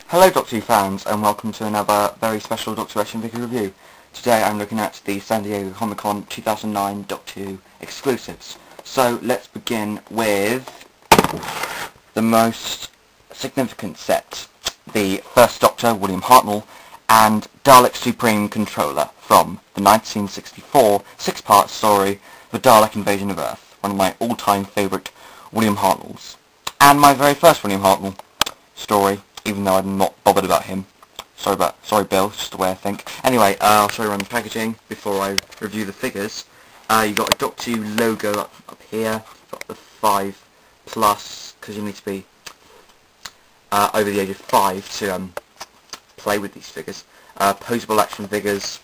Hello Doctor Who fans, and welcome to another very special Doctor Who figure review. Today I'm looking at the San Diego Comic-Con 2009 Doctor Who exclusives. So let's begin with the most significant set, the First Doctor, William Hartnell, and Dalek Supreme Controller from the 1964 six-part story, The Dalek Invasion of Earth, one of my all-time favourite William Hartnells, and my very first William Hartnell story, even though I'm not bothered about him. Sorry Bill, it's just the way I think. Anyway, I'll show you around the packaging before I review the figures. You got a Doctor Who logo up here, got the 5+, because you need to be over the age of 5 to play with these figures. Posable action figures,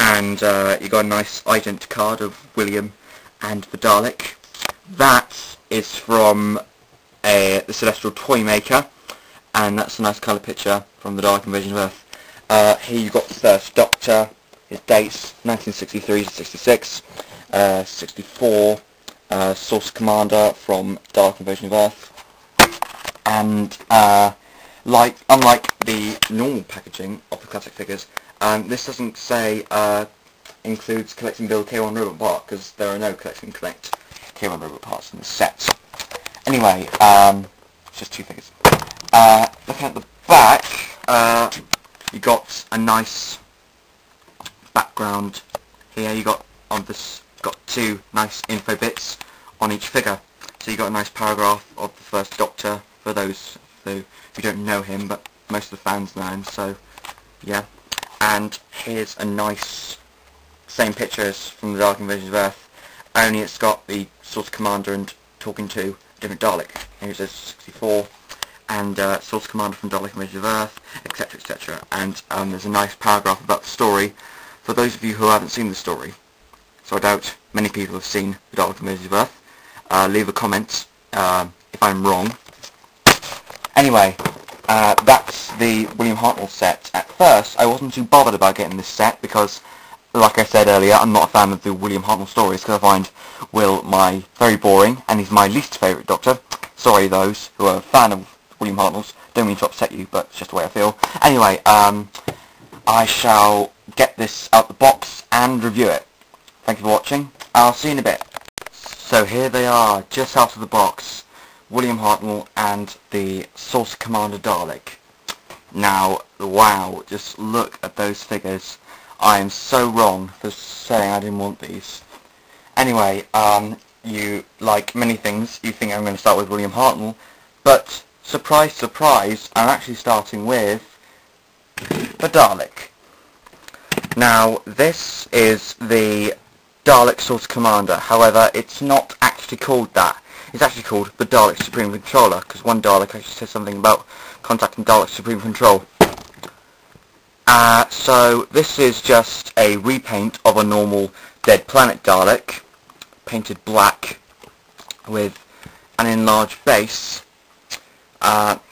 and you got a nice ident card of William and the Dalek. That is from the Celestial Toy Maker, and that's a nice colour picture from the Dalek Invasion of Earth. Here you've got the First Doctor, his dates, 1963 to 66, 64, Source Commander from Dalek Invasion of Earth, and unlike the normal packaging of the classic figures, this doesn't say includes Collect and Build K1 Robot Part, because there are no Collect and Collect K1 Robot Parts in the set. Anyway, it's just two figures. Looking at the back, you got a nice background here. You got two nice info bits on each figure. So you got a nice paragraph of the First Doctor for those who don't know him, but most of the fans know him. So yeah, and here's a nice same pictures from the Dalek Invasion of Earth. Only it's got the Source Commander and talking to a different Dalek. Here's a 64. And Source Commander from Dalek Invasion of Earth, etc, etc. And there's a nice paragraph about the story for those of you who haven't seen the story. So I doubt many people have seen the Dalek Invasion of Earth. Leave a comment if I'm wrong. Anyway, that's the William Hartnell set. At first, I wasn't too bothered about getting this set because, like I said earlier, I'm not a fan of the William Hartnell stories because I find Will very boring, and he's my least favourite Doctor. Sorry those who are a fan of William Hartnell's, don't mean to upset you, but it's just the way I feel. Anyway, I shall get this out the box and review it. Thank you for watching. I'll see you in a bit. So here they are, just out of the box, William Hartnell and the Source Commander Dalek. Now, wow, just look at those figures. I am so wrong for saying I didn't want these. Anyway, you, like many things, you think I'm going to start with William Hartnell, but surprise, surprise, I'm actually starting with the Dalek. Now, this is the Dalek Source Commander. However, it's not actually called that. It's actually called the Dalek Supreme Controller, because one Dalek actually says something about contacting Dalek Supreme Control. So, this is just a repaint of a normal Dead Planet Dalek, painted black, with an enlarged base,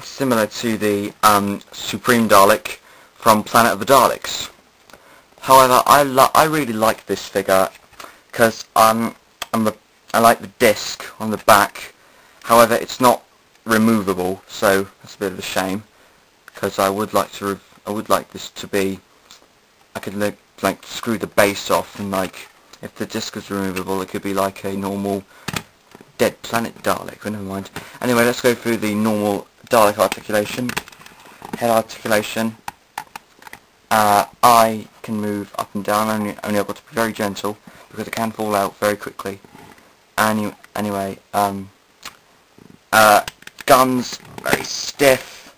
similar to the Supreme Dalek from Planet of the Daleks. However, I really like this figure because I like the disc on the back. However, it's not removable, so that's a bit of a shame. Because I would like this to be. I could like screw the base off, and like if the disc was removable, it could be like a normal Dead Planet Dalek, but never mind. Anyway, let's go through the normal Dalek articulation. Head articulation. I can move up and down, only I've got to be very gentle, because it can fall out very quickly. Anyway, guns, very stiff.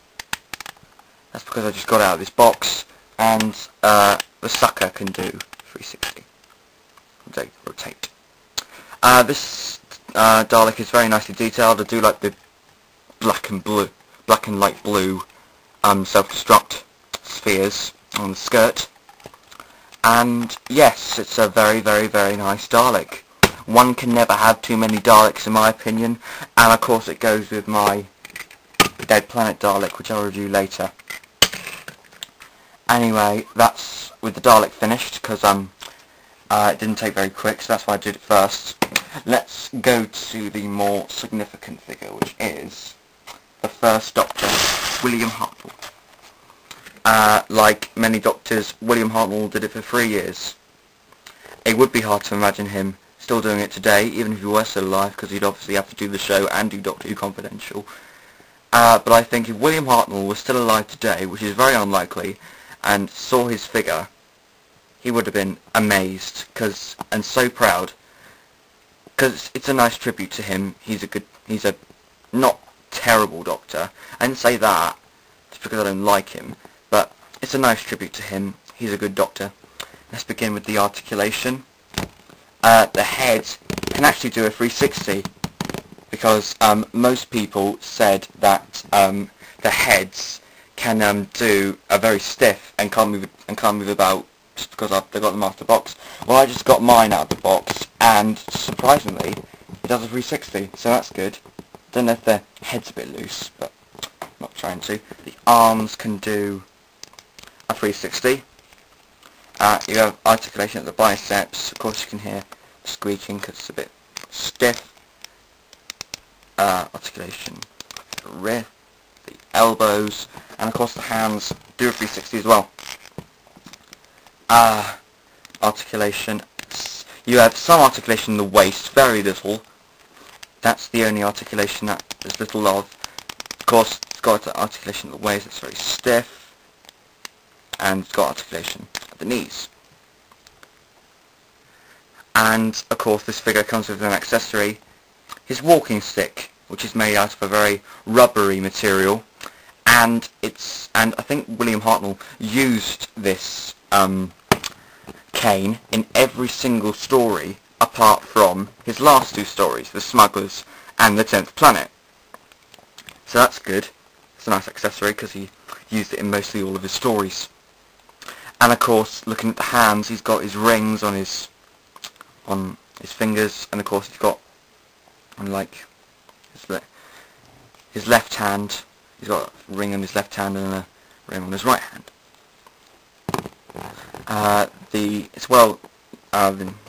That's because I just got out of this box, and the sucker can do 360. Rotate. This Dalek is very nicely detailed. I do like the black and light blue self-destruct spheres on the skirt. And yes, it's a very, very, very nice Dalek. One can never have too many Daleks in my opinion, and of course it goes with my Dead Planet Dalek, which I'll review later. Anyway, that's with the Dalek finished, because it didn't take very quick, so that's why I did it first. Let's go to the more significant figure, which is the First Doctor, William Hartnell. Like many doctors, William Hartnell did it for 3 years. It would be hard to imagine him still doing it today, even if he were still alive, because he'd obviously have to do the show and do Doctor Who Confidential. But I think if William Hartnell was still alive today, which is very unlikely, and saw his figure, he would have been amazed, and so proud, because it's a nice tribute to him. He's a not terrible doctor. I didn't say that just because I don't like him, but it's a nice tribute to him. He's a good doctor. Let's begin with the articulation. The head can actually do a 360, because most people said that the heads can do a very stiff and can't move about just because they got them out of the box. Well, I just got mine out of the box, and surprisingly, it does a 360, so that's good. Don't know if the head's a bit loose, but I'm not trying to. The arms can do a 360. You have articulation at the biceps. Of course, you can hear squeaking because it's a bit stiff. Articulation at the wrist, the elbows, and of course the hands do a 360 as well. Articulation. You have some articulation in the waist, very little. That's the only articulation that there's little of. Of course, it's got articulation at the waist, it's very stiff. And it's got articulation at the knees. And, of course, this figure comes with an accessory, his walking stick, which is made out of a very rubbery material. And I think William Hartnell used this cane in every single story apart from his last 2 stories, The Smugglers and The 10th Planet. So that's good. It's a nice accessory because he used it in mostly all of his stories. And of course, looking at the hands, he's got his rings on his fingers, and of course he's got his left hand. He's got a ring on his left hand and a ring on his right hand. It's well,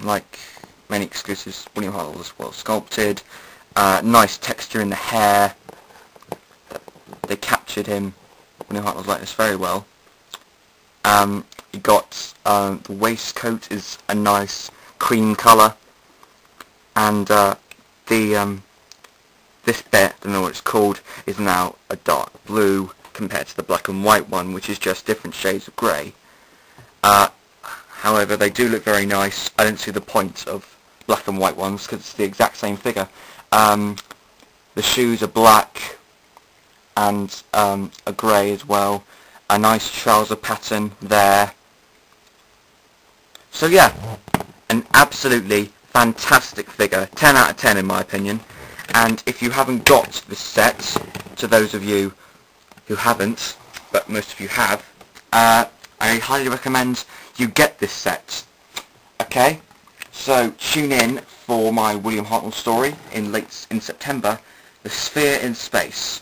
like many exclusives, William Hartnell was well sculpted. Nice texture in the hair. They captured him, William Hartnell's likeness, very well. You got the waistcoat is a nice cream colour, and this bit, I don't know what it's called, is now a dark blue compared to the black and white one, which is just different shades of grey. However, they do look very nice. I don't see the point of black and white ones because it's the exact same figure. The shoes are black and a grey as well. A nice trouser pattern there. So yeah, an absolutely fantastic figure. 10 out of 10 in my opinion. And if you haven't got this set, to those of you who haven't, but most of you have, I highly recommend you get this set. Okay? So tune in for my William Hartnell story in September, The Sphere in Space.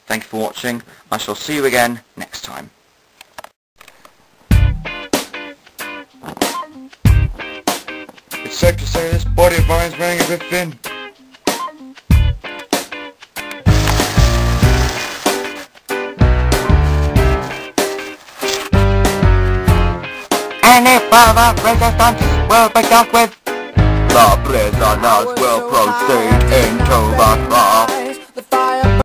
Thank you for watching. I shall see you again next time. It's safe to say this body of mine is running a bit thin. Any further resistance will be dealt with. The prisoners will proceed into the